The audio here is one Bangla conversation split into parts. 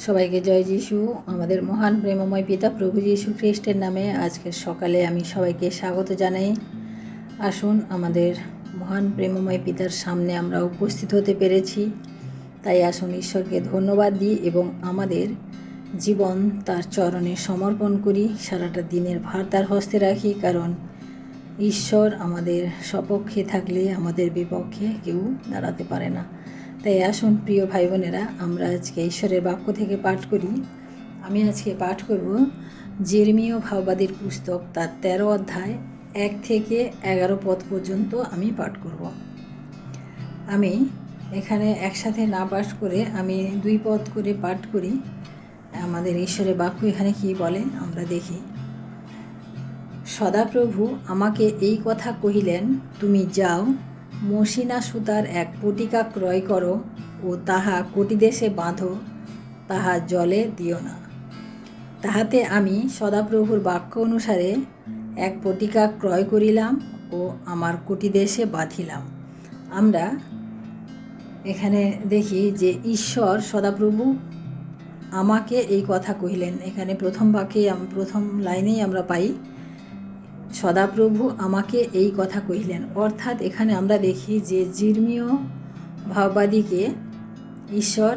সবাইকে জয় যিশু। আমাদের মহান প্রেমময় পিতা প্রভু যীশু খ্রিস্টের নামে আজকের সকালে আমি সবাইকে স্বাগত জানাই। আসুন, আমাদের মহান প্রেমময় পিতার সামনে আমরা উপস্থিত হতে পেরেছি, তাই আসুন ঈশ্বরকে ধন্যবাদ দিই এবং আমাদের জীবন তার চরণে সমর্পণ করি। সারাটা দিনের ভার তার হস্তে রাখি, কারণ ঈশ্বর আমাদের সপক্ষে থাকলে আমাদের বিপক্ষে কেউ দাঁড়াতে পারে না। তাই আসুন প্রিয় ভাই বোনেরা, আমরা আজকে ঈশ্বরের বাক্য থেকে পাঠ করি। আমি আজকে পাঠ করব যেরমীয় ভাববাদীর পুস্তক, তার 13 অধ্যায় 1 থেকে 11 পদ পর্যন্ত আমি পাঠ করব। আমি এখানে একসাথে না পাঠ করে আমি 2 পদ করে পাঠ করি। আমাদের ঈশ্বরের বাক্য এখানে কি বলে আমরা দেখি। সদাপ্রভু আমাকে এই কথা কহিলেন, তুমি যাও, মসিনা সুতার এক পটিকা ক্রয় করো ও তাহা কটিদেশে বাঁধো, তাহা জলে দিও না। তাহাতে আমি সদাপ্রভুর বাক্য অনুসারে এক পটিকা ক্রয় করিলাম ও আমার কটিদেশে বাঁধিলাম। আমরা এখানে দেখি যে ঈশ্বর সদাপ্রভু আমাকে এই কথা কহিলেন। এখানে প্রথম বাক্যে প্রথম লাইনেই আমরা পাই সদাপ্রভু আমাকে এই কথা কহিলেন। অর্থাৎ এখানে আমরা দেখি যে যিরমীয় ভাববাদীকে ঈশ্বর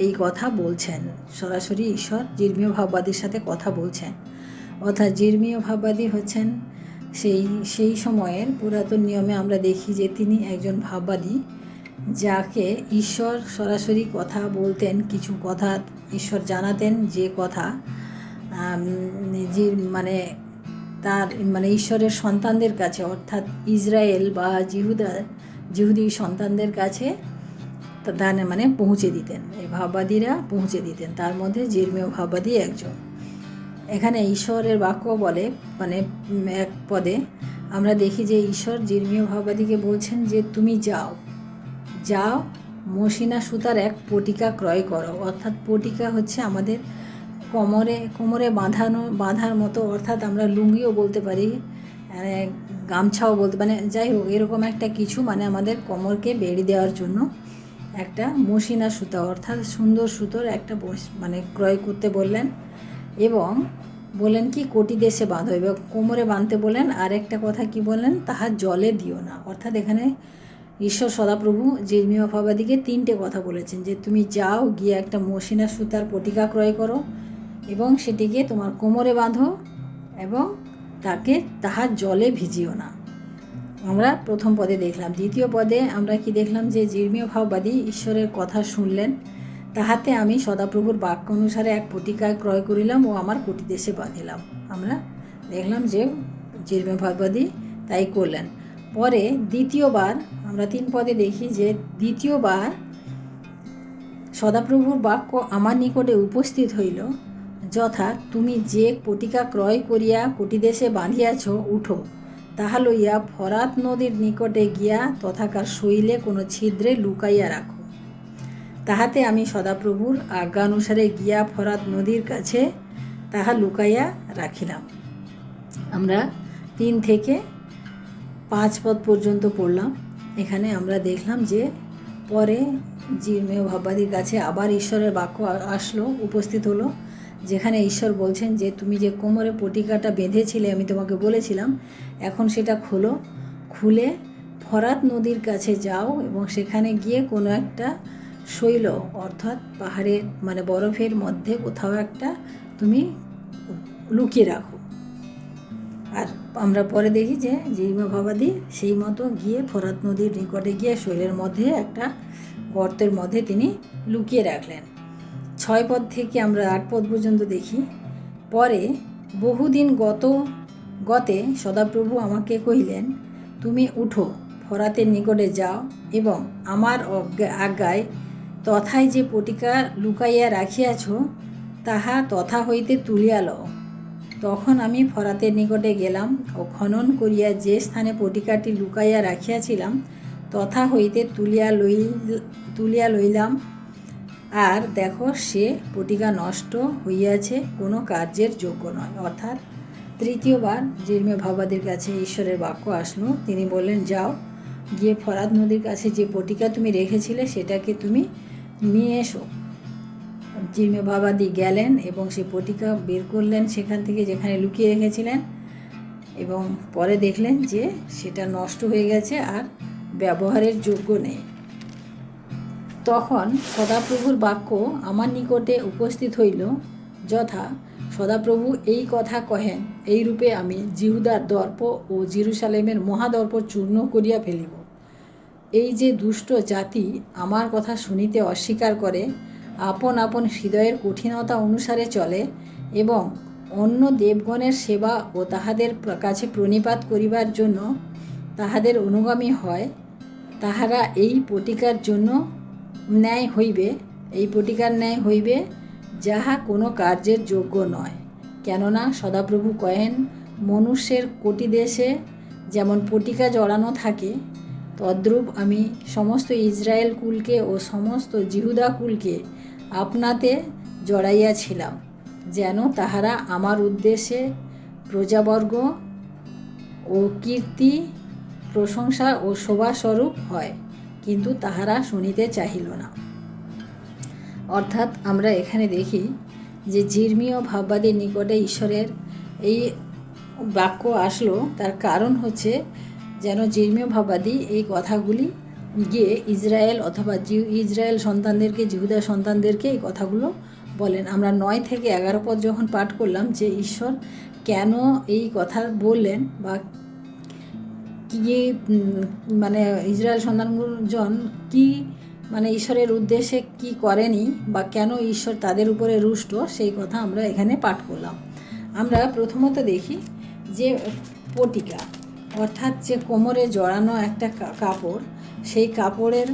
এই কথা বলছেন। সরাসরি ঈশ্বর যিরমীয় ভাববাদীর সাথে কথা বলছেন। অর্থাৎ যিরমীয় ভাববাদী হচ্ছেন সেই সময়ের পুরাতন নিয়মে আমরা দেখি যে তিনি একজন ভাববাদী, যাকে ঈশ্বর সরাসরি কথা বলতেন, কিছু কথা ঈশ্বর জানাতেন, যে কথা তার ঈশ্বরের সন্তানদের কাছে, অর্থাৎ ইসরায়েল বা জিহুদি সন্তানদের কাছে পৌঁছে দিতেন। এই ভাববাদীরা পৌঁছে দিতেন, তার মধ্যে যিরমীয় ভাববাদী একজন। এখানে ঈশ্বরের বাক্য বলে এক পদে আমরা দেখি যে ঈশ্বর যিরমীয় ভাববাদীকে বলছেন যে তুমি যাও, মসিনা সুতার এক পটিকা ক্রয় করো। অর্থাৎ পটিকা হচ্ছে আমাদের কোমরে বাঁধার মতো, অর্থাৎ আমরা লুঙ্গিও বলতে পারি, গামছাও বলতে, যাই হোক এরকম একটা কিছু, আমাদের কোমরকে বেড়ি দেওয়ার জন্য একটা মসিনা সুতা, অর্থাৎ সুন্দর সুতোর একটা ক্রয় করতে বললেন। এবং বলেন কি কটিদেশে বাঁধো, এবং কোমরে বাঁধতে বলেন। আর একটা কথা কি বললেন, তাহা জলে দিও না। অর্থাৎ এখানে ঈশ্বর সদাপ্রভু যিরমীয় ভাববাদীকে 3টে কথা বলেছেন, যে তুমি যাও, গিয়ে একটা মসিনা সুতার পটিকা ক্রয় করো এবং সেটিকে তোমার কোমরে বাঁধো এবং তাহার জলে ভিজিও না। আমরা প্রথম পদে দেখলাম। দ্বিতীয় পদে আমরা কি দেখলাম, যে যিরমীয় ভাববাদী ঈশ্বরের কথা শুনলেন, তাহাতে আমি সদাপ্রভুর বাক্য অনুসারে এক পটিকা ক্রয় করিলাম ও আমার কটিদেশে বাঁধিলাম। আমরা দেখলাম যে যিরমীয় ভাববাদী তাই করলেন। পরে দ্বিতীয়বার আমরা 3 পদে দেখি যে দ্বিতীয়বার সদাপ্রভুর বাক্য আমার নিকটে উপস্থিত হইল, যথা তুমি যে পটিকা ক্রয় করিয়া কটিদেশে বাঁধিয়াছ, উঠো, তাহা লইয়া ফরাত নদীর নিকটে গিয়া তথাকার শৈলে কোনো ছিদ্রে লুকাইয়া রাখো। তাহাতে আমি সদাপ্রভুর আজ্ঞানুসারে গিয়া ফরাত নদীর কাছে তাহা লুকাইয়া রাখিলাম। আমরা 3 থেকে 5 পদ পর্যন্ত পড়লাম। এখানে আমরা দেখলাম যে পরে যিরমীয় ভাববাদীর কাছে আবার ঈশ্বরের বাক্য উপস্থিত হলো, যেখানে ঈশ্বর বলছেন যে তুমি যে কোমরে পটিকাটা বেঁধেছিলে, আমি তোমাকে বলেছিলাম, এখন সেটা খুলে ফরাত নদীর কাছে যাও এবং সেখানে গিয়ে কোনো একটা শৈল, অর্থাৎ পাহাড়ের বরফের মধ্যে কোথাও একটা তুমি লুকিয়ে রাখো। আর আমরা পরে দেখি যে যিরমীয় ভাববাদী সেই মতো গিয়ে ফরাত নদীর নিকটে গিয়ে শৈলের মধ্যে একটা গর্তের মধ্যে তিনি লুকিয়ে রাখলেন। 6 পদ থেকে আমরা 8 পদ পর্যন্ত দেখি। পরে বহুদিন গতে সদাপ্রভু আমাকে কহিলেন, তুমি উঠো, ফরাতের নিকটে যাও এবং আমার আজ্ঞায় তথায় যে পটিকা লুকাইয়া রাখিয়াছ, তাহা তথা হইতে তুলিয়া লও। তখন আমি ফরাতের নিকটে গেলাম ও খনন করিয়া যে স্থানে পটিকাটি লুকাইয়া রাখিয়াছিলাম তথা হইতে তুলিয়া লইলাম, আর দেখো সে পটিকা নষ্ট হইয়াছে, কোনো কার্যের যোগ্য নয়। অর্থাৎ তৃতীয়বার যিরমীয় ভাববাদীর কাছে ঈশ্বরের বাক্য আসলো। তিনি বললেন, যাও, গিয়ে ফরাত নদীর কাছে যে পটিকা তুমি রেখেছিলে সেটাকে তুমি নিয়ে এসো। জির্মীয়ভাবাদী গেলেন এবং সে পটিকা বের করলেন সেখান থেকে যেখানে লুকিয়ে রেখেছিলেন, এবং পরে দেখলেন যে সেটা নষ্ট হয়ে গেছে আর ব্যবহারের যোগ্য নেই। তখন সদাপ্রভুর বাক্য আমার নিকটে উপস্থিত হইল, যথা সদাপ্রভু এই কথা কহেন, এইরূপে আমি জিহুদার দর্প ও জেরুজালেমের মহাদর্প চূর্ণ করিয়া ফেলিব। এই যে দুষ্ট জাতি আমার কথা শুনিতে অস্বীকার করে, আপন আপন হৃদয়ের কঠিনতা অনুসারে চলে এবং অন্য দেবগণের সেবা ও তাহাদের কাছে প্রণিপাত করিবার জন্য তাহাদের অনুগামী হয়, তাহারা এই পটিকার জন্য ন্যায় হইবে, এই পটিকার ন্যায় হইবে, যাহা কোনো কার্যের যোগ্য নয়। কেননা সদাপ্রভু কহেন, মনুষ্যের কোটি দেশে যেমন পটিকা জড়ানো থাকে, তদ্রূপ আমি সমস্ত ইসরায়েল কুলকে ও সমস্ত জিহুদা কুলকে আপনাতে জড়াইয়াছিলাম, যেন তাহারা আমার উদ্দেশ্যে প্রজাবর্গ ও কীর্তি প্রশংসা ও শোভাস্বরূপ হয়, কিন্তু তাহারা শুনিতে চাহিল না। অর্থাৎ আমরা এখানে দেখি যে জির্মীয় ভাববাদীর নিকটে ঈশ্বরের এই বাক্য আসলো, তার কারণ হচ্ছে যেন জির্মীয় ভাববাদী এই কথাগুলি গিয়ে ইসরায়েল অথবা ইসরায়েল সন্তানদেরকে, জিহুদা সন্তানদেরকে এই কথাগুলো বলেন। আমরা 9 থেকে 11 পদ যখন পাঠ করলাম যে ঈশ্বর কেন এই কথা বললেন বা কি মানে ইসরায়েল সন্তানজন কি মানে ঈশ্বরের উদ্দেশ্যে কি করেনি বা কেন ঈশ্বর তাদের উপরে রুষ্ট, সেই কথা আমরা এখানে পাঠ করলাম। আমরা প্রথমত দেখি যে পটিকা অর্থাৎ যে কোমরে জড়ানো একটা কাপড়, সেই কাপড়ের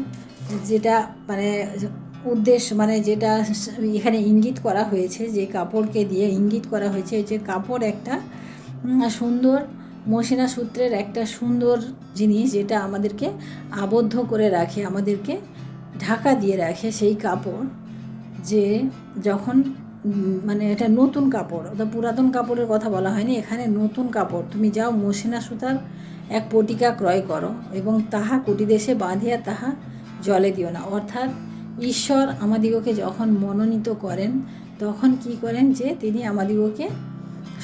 যেটা মানে উদ্দেশ্য মানে যেটা এখানে ইঙ্গিত করা হয়েছে, যে কাপড়কে দিয়ে ইঙ্গিত করা হয়েছে যে কাপড় একটা সুন্দর মসিনা সূত্রের একটা সুন্দর জিনিস, যেটা আমাদেরকে আবদ্ধ করে রাখে, আমাদেরকে ঢাকা দিয়ে রাখে। সেই কাপড় যে যখন মানে এটা নতুন কাপড়, অর্থাৎ পুরাতন কাপড়ের কথা বলা হয়নি এখানে, নতুন কাপড়। তুমি যাও মসিনা সুতার এক পটিকা ক্রয় করো এবং তাহা কুটিদেশে বাঁধিয়া তাহা জলে দিও না। অর্থাৎ ঈশ্বর আমাদিগকে যখন মনোনীত করেন তখন কি করেন, যে তিনি আমাদিগকে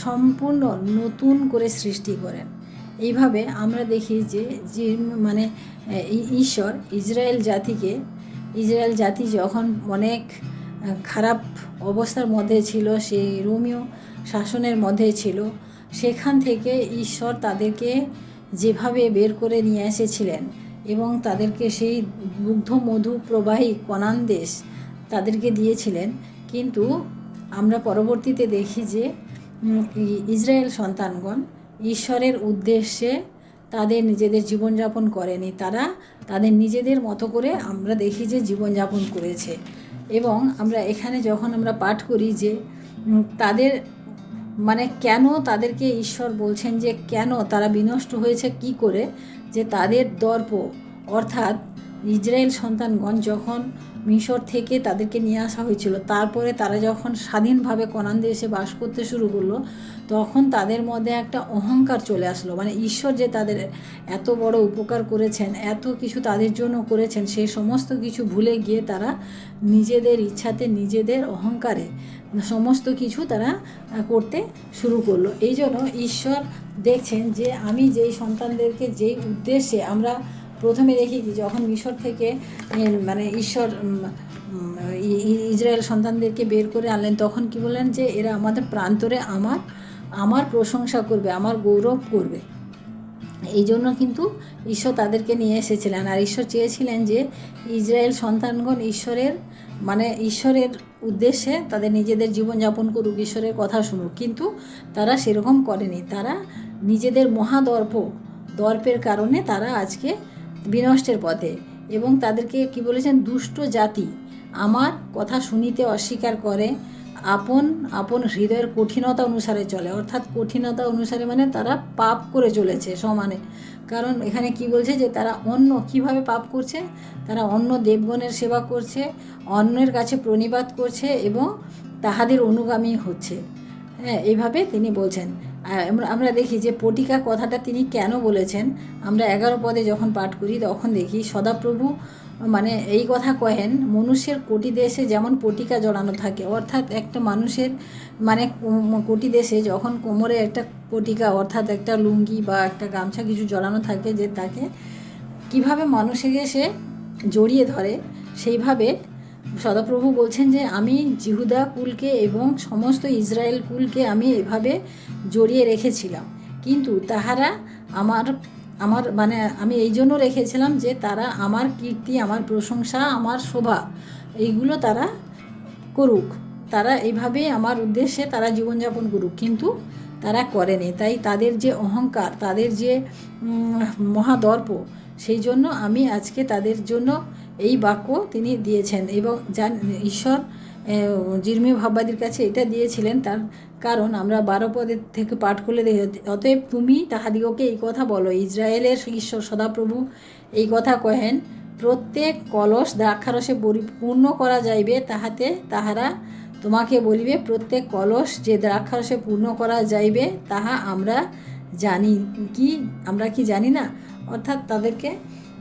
সম্পূর্ণ নতুন করে সৃষ্টি করেন। এইভাবে আমরা দেখি যে মানে ঈশ্বর ইসরায়েল জাতি যখন অনেক খারাপ অবস্থার মধ্যে ছিল, সেই রোমীয় শাসনের মধ্যে ছিল, সেখান থেকে ঈশ্বর তাদেরকে যেভাবে বের করে নিয়ে এসেছিলেন এবং তাদেরকে সেই দুগ্ধ মধু প্রবাহী কনান দেশ তাদেরকে দিয়েছিলেন, কিন্তু আমরা পরবর্তীতে দেখি যে ইসরায়েল সন্তানগণ ঈশ্বরের উদ্দেশ্যে তাদের নিজেদের জীবনযাপন করেনি, তারা তাদের নিজেদের মতো করে আমরা দেখি যে জীবনযাপন করেছে। এবং আমরা এখানে যখন আমরা পাঠ করি যে তাদের মানে কেন তাদেরকে ঈশ্বর বলছেন যে কেন তারা বিনষ্ট হয়েছে কি করে, যে তাদের দর্প অর্থাৎ ইসরায়েল সন্তানগণ যখন মিশর থেকে তাদেরকে নিয়ে আসা হয়েছিল, তারপরে তারা যখন স্বাধীনভাবে কনান দেশে বাস করতে শুরু করলো, তখন তাদের মধ্যে একটা অহংকার চলে আসলো। মানে ঈশ্বর যে তাদের এত বড় উপকার করেছেন, এত কিছু তাদের জন্য করেছেন, সেই সমস্ত কিছু ভুলে গিয়ে তারা নিজেদের ইচ্ছাতে, নিজেদের অহংকারে সমস্ত কিছু তারা করতে শুরু করলো। এই জন্য ঈশ্বর দেখছেন যে আমি যেই সন্তানদেরকে যেই উদ্দেশ্যে আমরা প্রথমে দেখি যখন মিশর থেকে মানে ঈশ্বর ইসরায়েল সন্তানদেরকে বের করে আনলেন, তখন কি বললেন যে এরা আমাদের প্রান্তরে আমার প্রশংসা করবে, আমার গৌরব করবে। এই জন্য কিন্তু ঈশ্বর তাদেরকে নিয়ে এসেছিলেন। আর ঈশ্বর চেয়েছিলেন যে ইসরায়েল সন্তানগণ ঈশ্বরের উদ্দেশ্যে তাদের নিজেদের জীবনযাপন করুক, ঈশ্বরের কথা শুনুক, কিন্তু তারা সেরকম করেনি। তারা নিজেদের দর্পের কারণে তারা আজকে বিনষ্টের পথে। এবং তাদেরকে কি বলেছেন, দুষ্ট জাতি আমার কথা শুনিতে অস্বীকার করে, আপন হৃদয়ের কঠিনতা অনুসারে চলে। অর্থাৎ কঠিনতা অনুসারে মানে তারা পাপ করে চলেছে সমানে। কারণ এখানে কি বলছে যে তারা কিভাবে পাপ করছে, তারা অন্য দেবগণের সেবা করছে, অন্যের কাছে প্রণিপাত করছে এবং তাহাদের অনুগামী হচ্ছে। হ্যাঁ, এইভাবে তিনি বলছেন। আমরা দেখি যে পটিকা কথাটা তিনি কেন বলেছেন। আমরা 11 পদে যখন পাঠ করি তখন দেখি সদাপ্রভু মানে এই কথা কহেন, মনুষ্যের কোটি দেশে যেমন পটিকা জড়ানো থাকে, অর্থাৎ একটা মানুষের মানে কোটি দেশে যখন কোমরে একটা পটিকা অর্থাৎ একটা লুঙ্গি বা একটা গামছা কিছু জড়ানো থাকে, যে তাকে কিভাবে মানুষকে সে জড়িয়ে ধরে, সেইভাবে সদাপ্রভু বলছেন যে আমি জিহুদা কুলকে এবং সমস্ত ইসরায়েল কুলকে আমি এভাবে জড়িয়ে রেখেছিলাম, কিন্তু তাহারা আমার আমার মানে আমি এই জন্য রেখেছিলাম যে তারা আমার কীর্তি, আমার প্রশংসা, আমার শোভা এইগুলো তারা করুক, তারা এইভাবে আমার উদ্দেশ্যে তারা জীবনযাপন করুক, কিন্তু তারা করেনি। তাই তাদের যে অহংকার, তাদের যে মহাদর্প, সেই জন্য আমি আজকে তাদের জন্য এই বাক্য তিনি দিয়েছেন। এবং ঈশ্বর জির্মীয় ভাববাদীর কাছে এটা দিয়েছিলেন, তার কারণ আমরা 12 পদের থেকে পাঠ করলে দেখি, অতএব তুমি তাহাদিগকে এই কথা বলো, ইসরায়েলের ঈশ্বর সদাপ্রভু এই কথা কহেন, প্রত্যেক কলস দ্রাক্ষারসে পরিপূর্ণ করা যাইবে, তাহাতে তাহারা তোমাকে বলিবে, প্রত্যেক কলস যে দ্রাক্ষারসে পূর্ণ করা যাইবে তাহা আমরা জানি কি, আমরা কি জানি না। অর্থাৎ তাদেরকে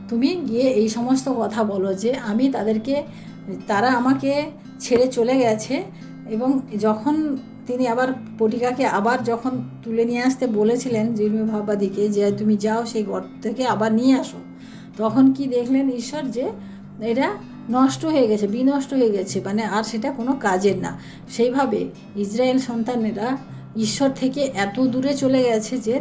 তুমি গিয়ে এই সমস্ত কথা বলো যে আমি তাদেরকে, তারা আমাকে ছেড়ে চলে গেছে। এবং যখন তিনি আবার পটিকাকে আবার যখন তুলে নিয়ে আসতে বলেছিলেন জির্মীয় ভাববাদীকে যে তুমি যাও সেই গর্ত থেকে আবার নিয়ে আসো, তখন কি দেখলেন ঈশ্বর যে এটা নষ্ট হয়ে গেছে, বিনষ্ট হয়ে গেছে, মানে আর সেটা কোনো কাজের না। সেইভাবে ইসরায়েল সন্তানেরা ঈশ্বর থেকে এত দূরে চলে গেছে যে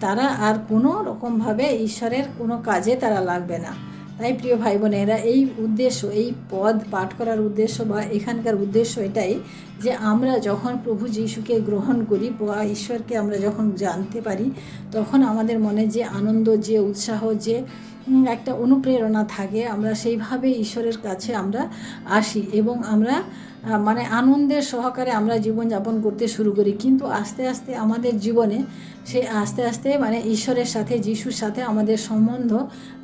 তারা আর কোনো রকমভাবে ঈশ্বরের কোনো কাজে তারা লাগবে না। তাই প্রিয় ভাই বোনেরা, এই উদ্দেশ্য, এই পদ পাঠ করার উদ্দেশ্য বা এখানকার উদ্দেশ্য এটাই যে আমরা যখন প্রভু যিশুকে গ্রহণ করি বা ঈশ্বরকে আমরা যখন জানতে পারি, তখন আমাদের মনে যে আনন্দ, যে উৎসাহ, যে একটা অনুপ্রেরণা থাকে, আমরা সেইভাবে ঈশ্বরের কাছে আমরা আসি এবং আমরা মানে আনন্দের সহকারে আমরা জীবনযাপন করতে শুরু করি। কিন্তু আস্তে আস্তে আমাদের জীবনে আস্তে আস্তে মানে ঈশ্বরের সাথে, যিশুর সাথে আমাদের সম্বন্ধ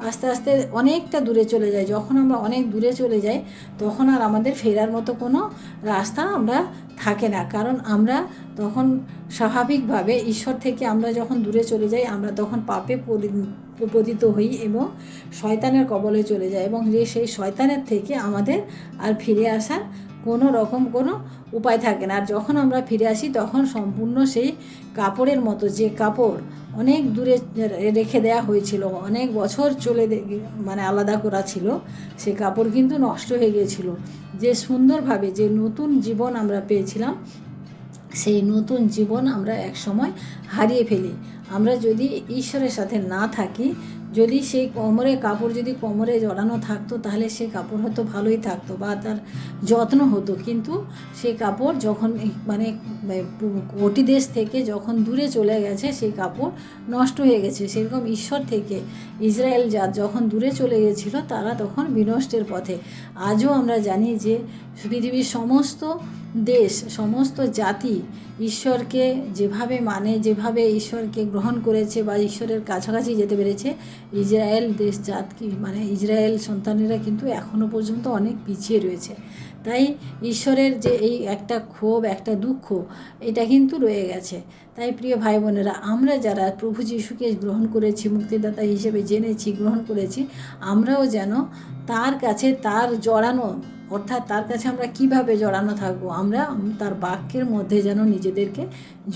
আস্তে আস্তে অনেকটা দূরে চলে যায়। যখন আমরা অনেক দূরে চলে যাই, তখন আর আমাদের ফেরার মতো কোনো রাস্তা আমরা থাকে না, কারণ আমরা তখন স্বাভাবিকভাবে ঈশ্বর থেকে আমরা যখন দূরে চলে যাই, আমরা তখন পাপে পতিত হই এবং শয়তানের কবলে চলে যায়, এবং সেই শয়তানের থেকে আমাদের আর ফিরে আসার কোনো রকম কোনো উপায় থাকে না। আর যখন আমরা ফিরে আসি, তখন সম্পূর্ণ সেই কাপড়ের মতো, যে কাপড় অনেক দূরে রেখে দেওয়া হয়েছিল, অনেক বছর মানে আলাদা করা ছিল, সে কাপড় কিন্তু নষ্ট হয়ে গিয়েছিল। যে সুন্দরভাবে যে নতুন জীবন আমরা পেয়েছিলাম, সেই নতুন জীবন আমরা এক সময় হারিয়ে ফেলি। আমরা যদি ঈশ্বরের সাথে না থাকি, যদি সেই কাপড় যদি কোমরে জড়ানো থাকতো, তাহলে সেই কাপড় হয়তো ভালোই থাকতো বা তার যত্ন হতো, কিন্তু সেই কাপড় যখন মানে কোটি দেশ থেকে যখন দূরে চলে গেছে, সেই কাপড় নষ্ট হয়ে গেছে। সেরকম ঈশ্বর থেকে ইসরায়েল জাত যখন দূরে চলে গেছিলো, তারা তখন বিনষ্টের পথে। আজও আমরা জানি যে পৃথিবীর সমস্ত দেশ, সমস্ত জাতি ঈশ্বরকে যেভাবে মানে, যেভাবে ঈশ্বরকে গ্রহণ করেছে বা ঈশ্বরের কাছাকাছি যেতে পেরেছে, ইসরায়েল দেশ জাত মানে ইসরায়েল সন্তানেরা কিন্তু এখনও পর্যন্ত অনেক পিছিয়ে রয়েছে। তাই ঈশ্বরের যে এই একটা ক্ষোভ, একটা দুঃখ, এটা কিন্তু রয়ে গেছে। তাই প্রিয় ভাই বোনেরা, আমরা যারা প্রভু যিশুকে গ্রহণ করেছি, মুক্তিদাতা হিসেবে জেনেছি, গ্রহণ করেছি, আমরাও যেন তার কাছে, তার জড়ানো, অর্থাৎ তার কাছে আমরা কিভাবে জড়ানো থাকবো, আমরা তার বাক্যের মধ্যে যেন নিজেদেরকে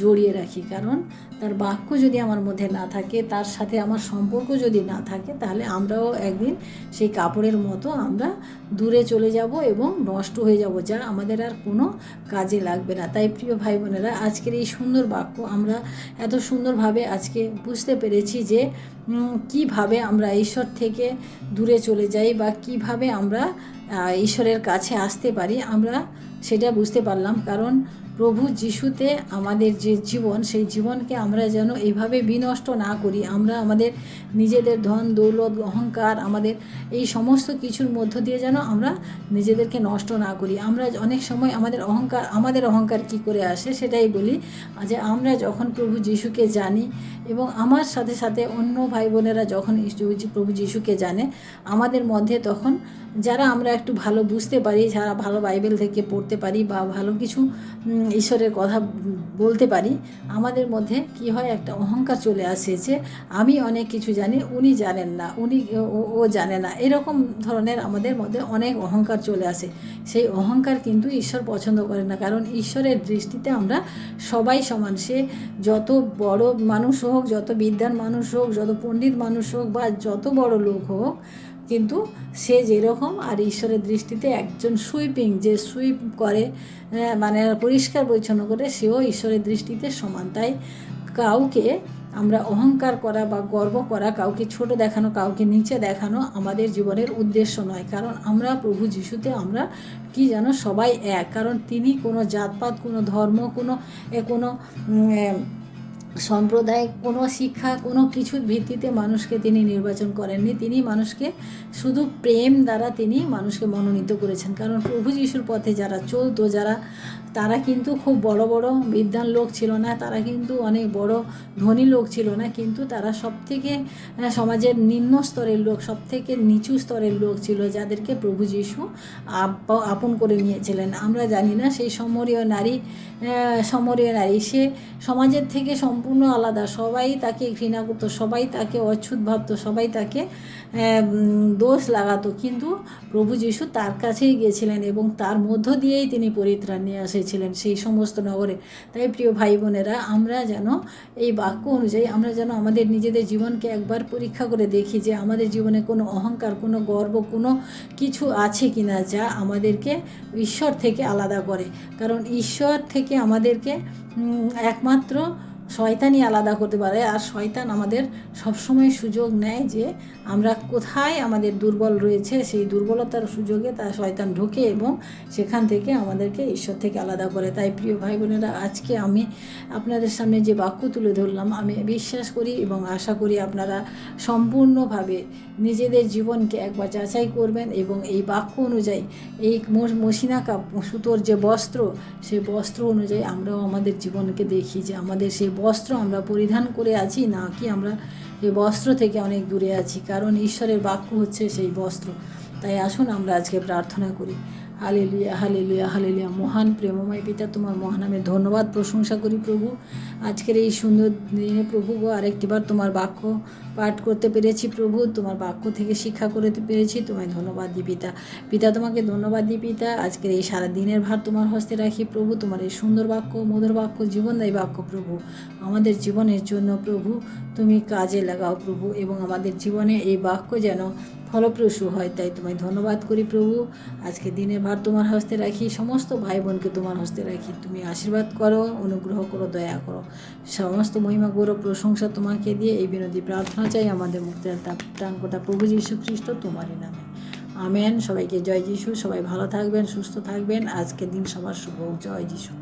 জড়িয়ে রাখি। কারণ তার বাক্য যদি আমার মধ্যে না থাকে, তার সাথে আমার সম্পর্ক যদি না থাকে, তাহলে আমরাও একদিন সেই কাপড়ের মতো আমরা দূরে চলে যাব এবং নষ্ট হয়ে যাব, যা আমাদের আর কোনো কাজে লাগবে না। তাই প্রিয় ভাই বোনেরা, আজকের এই সুন্দর বাক্য আমরা এত সুন্দরভাবে আজকে বুঝতে পেরেছি যে কিভাবে আমরা ঈশ্বর থেকে দূরে চলে যাই বা কিভাবে আমরা ঈশ্বরের কাছে আসতে পারি, আমরা সেটা বুঝতে পারলাম। কারণ প্রভু যিশুতে আমাদের যে জীবন, সেই জীবনকে আমরা যেন এইভাবে বিনষ্ট না করি। আমরা আমাদের নিজেদের ধন দৌলত, অহংকার, আমাদের এই সমস্ত কিছুর মধ্য দিয়ে যেন আমরা নিজেদেরকে নষ্ট না করি। আমরা অনেক সময় আমাদের অহংকার কী করে আসে সেটাই বলি, যে আমরা যখন প্রভু যিশুকে জানি এবং আমার সাথে সাথে অন্য ভাই বোনেরা যখন প্রভু যিশুকে জানে, আমাদের মধ্যে তখন যারা আমরা একটু ভালো বুঝতে পারি, যারা ভালো বাইবেল থেকে পড়তে পারি বা ভালো কিছু ঈশ্বরের কথা বলতে পারি, আমাদের মধ্যে কি হয়, একটা অহংকার চলে আসে যে আমি অনেক কিছু জানি, উনি জানেন না, ও জানে না, এরকম ধরনের আমাদের মধ্যে অনেক অহংকার চলে আসে। সেই অহংকার কিন্তু ঈশ্বর পছন্দ করে না, কারণ ঈশ্বরের দৃষ্টিতে আমরা সবাই সমান। সে যত বড় মানুষ হোক, যত বিদ্বান মানুষ হোক, যত পণ্ডিত মানুষ হোক, বা যত বড় লোক হোক, কিন্তু সে যেরকম, আর ঈশ্বরের দৃষ্টিতে একজন যে সুইপ করে, মানে পরিষ্কার পরিচ্ছন্ন করে, সেও ঈশ্বরের দৃষ্টিতে সমান। তাই কাউকে আমরা অহংকার করা বা গর্ব করা, কাউকে ছোট দেখানো, কাউকে নিচে দেখানো আমাদের জীবনের উদ্দেশ্য নয়। কারণ আমরা প্রভু যিশুতে আমরা কি জানো, সবাই এক। কারণ তিনি কোনো জাতপাত, কোনো ধর্ম, কোনো সম্প্রদায়, কোনো শিক্ষা, কোনো কিছুর ভিত্তিতে মানুষকে তিনি নির্বাচন করেননি। তিনি মানুষকে শুধু প্রেম দ্বারা তিনি মানুষকে মনোনীত করেছেন। কারণ প্রভু যিশুর পথে যারা চলতো, তারা কিন্তু খুব বড় বড় বিদ্বান লোক ছিল না, তারা কিন্তু অনেক বড় ধনী লোক ছিল না, কিন্তু তারা সবথেকে সমাজের নিম্ন স্তরের লোক, সবথেকে নিচু স্তরের লোক ছিল, যাদেরকে প্রভু যিশু আপন করে নিয়েছিলেন। আমরা জানি না সেই সমরীয় নারী, সে সমাজের থেকে সম্পূর্ণ আলাদা। সবাই তাকে ঘৃণা করতো, সবাই তাকে অচ্ছুত ভাবতো, সবাই তাকে দোষ লাগাতো, কিন্তু প্রভু যিশু তার কাছেই গিয়েছিলেন এবং তার মধ্য দিয়েই তিনি পরিত্রাণ নিয়ে এসেছিলেন সেই সমস্ত নগরে। তাই প্রিয় ভাই বোনেরা, আমরা যেন এই বাক্য অনুযায়ী আমরা যেন আমাদের নিজেদের জীবনকে একবার পরীক্ষা করে দেখি যে আমাদের জীবনে কোনো অহংকার, কোনো গর্ব, কোনো কিছু আছে কি না যা আমাদেরকে ঈশ্বর থেকে আলাদা করে। কারণ ঈশ্বর থেকে আমাদেরকে একমাত্র শয়তানই আলাদা করতে পারে। আর শয়তান আমাদের সবসময় সুযোগ নেয় যে আমরা কোথায় আমাদের দুর্বল রয়েছে, সেই দুর্বলতার সুযোগে তার শয়তান ঢোকে এবং সেখান থেকে আমাদেরকে ঈশ্বর থেকে আলাদা করে। তাই প্রিয় ভাই বোনেরা, আজকে আমি আপনাদের সামনে যে বাক্য তুলে ধরলাম, আমি বিশ্বাস করি এবং আশা করি আপনারা সম্পূর্ণভাবে নিজেদের জীবনকে একবার যাচাই করবেন এবং এই বাক্য অনুযায়ী, এই মসিনা সুতোর যে বস্ত্র, সেই বস্ত্র অনুযায়ী আমরাও আমাদের জীবনকে দেখি যে আমাদের সেই বস্ত্র আমরা পরিধান করে আছি, না কি আমরা এই বস্ত্র থেকে অনেক দূরে আছি। কারণ ঈশ্বরের বাক্য হচ্ছে সেই বস্ত্র। তাই আসুন আমরা আজকে প্রার্থনা করি। Hallelujah, hallelujah, hallelujah. মহান প্রেমময় পিতা, তোমার মহানামে ধন্যবাদ প্রশংসা করি প্রভু। আজকের এই সুন্দর দিনে প্রভু গো, আরেকটিবার তোমার বাক্য পাঠ করতে পেরেছি প্রভু, তোমার বাক্য থেকে শিক্ষা করতে পেরেছি, তোমায় ধন্যবাদ দিই পিতা, তোমাকে ধন্যবাদ দিই পিতা। আজকের এই সারা দিনের ভার তোমার হস্তে রাখি প্রভু। তোমার এই সুন্দর বাক্য, মধুর বাক্য, জীবনদায়ী বাক্য প্রভু আমাদের জীবনের জন্য প্রভু তুমি কাজে লাগাও প্রভু, এবং আমাদের জীবনে এই বাক্য যেন ফলপ্রসূ হয়। তাই তোমায় ধন্যবাদ করি প্রভু। আজকে দিনের ভার তোমার হস্তে রাখি, সমস্ত ভাই বোনকে তোমার হস্তে রাখি। তুমি আশীর্বাদ করো, অনুগ্রহ করো, দয়া করো। সমস্ত মহিমা, গৌরব, প্রশংসা তোমাকে দিয়ে এই বিনতি প্রার্থনা চাই আমাদের মুক্তির ত্রাণকর্তা প্রভু যীশু খ্রিস্ট তোমারই নামে, আমেন। সবাইকে জয় যিশু। সবাই ভালো থাকবেন, সুস্থ থাকবেন। আজকের দিন সবার শুভ হোক। জয় যিশু।